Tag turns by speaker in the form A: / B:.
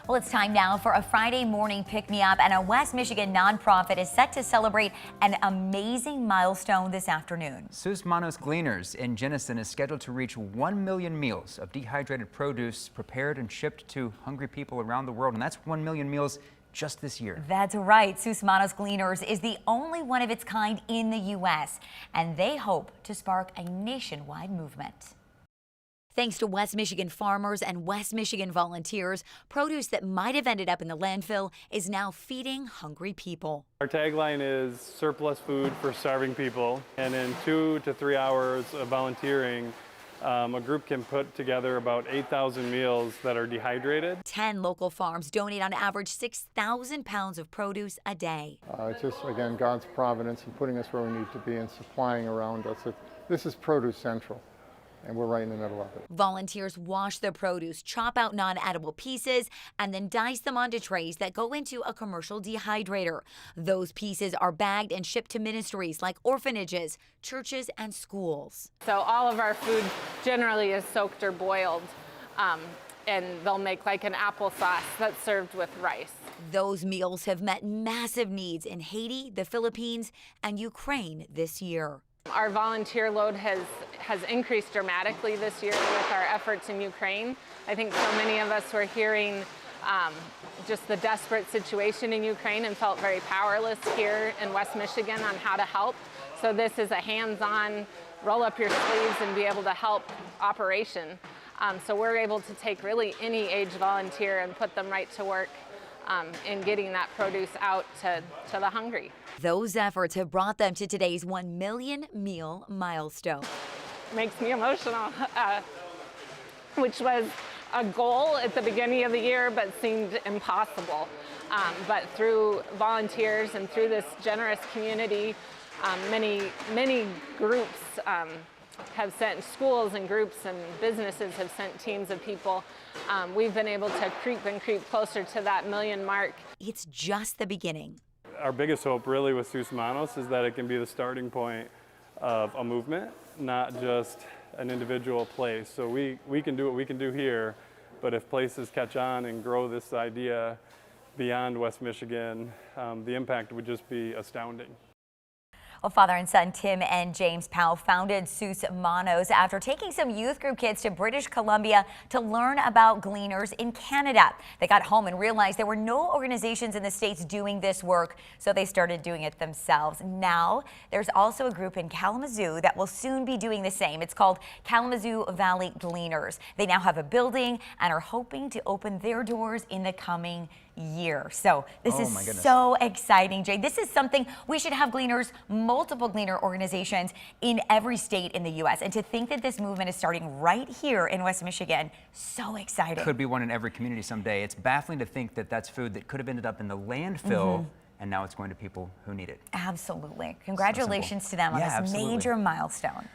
A: Well, it's time now for a Friday morning pick-me-up, and a West Michigan nonprofit is set to celebrate an amazing milestone this afternoon.
B: Manos Gleaners in Jenison is scheduled to reach 1 million meals of dehydrated produce prepared and shipped to hungry people around the world, and that's 1 million meals just this year.
A: That's right. Manos Gleaners is the only one of its kind in the U.S., and they hope to spark a nationwide movement. Thanks to West Michigan farmers and West Michigan volunteers, produce that might have ended up in the landfill is now feeding hungry people.
C: Our tagline is surplus food for starving people, and in 2 to 3 hours of volunteering, a group can put together about 8,000 meals that are dehydrated.
A: 10 local farms donate on average 6,000 pounds of produce a day.
D: It's just, again, God's providence in putting us where we need to be and supplying around us. This is Produce Central, and we're right in the middle of it.
A: Volunteers wash the produce, chop out non-edible pieces, and then dice them onto trays that go into a commercial dehydrator. Those pieces are bagged and shipped to ministries like orphanages, churches, and schools.
E: So all of our food generally is soaked or boiled, and they'll make like an applesauce that's served with rice.
A: Those meals have met massive needs in Haiti, the Philippines, and Ukraine this year.
E: Our volunteer load has increased dramatically this year with our efforts in Ukraine. I think so many of us were hearing just the desperate situation in Ukraine and felt very powerless here in West Michigan on how to help. So this is a hands-on, roll up your sleeves and be able to help operation. So we're able to take really any age volunteer and put them right to work in getting that produce out to the hungry.
A: Those efforts have brought them to today's 1 million meal milestone.
E: Makes me emotional, which was a goal at the beginning of the year, but seemed impossible. But through volunteers and through this generous community, many groups have sent, schools and groups and businesses have sent teams of people. We've been able to creep closer to that million mark.
A: It's just the beginning.
C: Our biggest hope really with Manos is that it can be the starting point of a movement, not just an individual place. So we can do what we can do here, but if places catch on and grow this idea beyond West Michigan, the impact would just be astounding.
A: Well, father and son Tim and James Powell founded Manos after taking some youth group kids to British Columbia to learn about gleaners in Canada. They got home and realized there were no organizations in the States doing this work, so they started doing it themselves. Now, there's also a group in Kalamazoo that will soon be doing the same. It's called Kalamazoo Valley Gleaners. They now have a building and are hoping to open their doors in the coming year. So this is so exciting, Jay. This is something we should have gleaners, multiple gleaner organizations in every state in the U.S. And to think that this movement is starting right here in West Michigan, so exciting.
B: Could be one in every community someday. It's baffling to think that that's food that could have ended up in the landfill, and now it's going to people who need it.
A: Absolutely. Congratulations to them on this major milestone.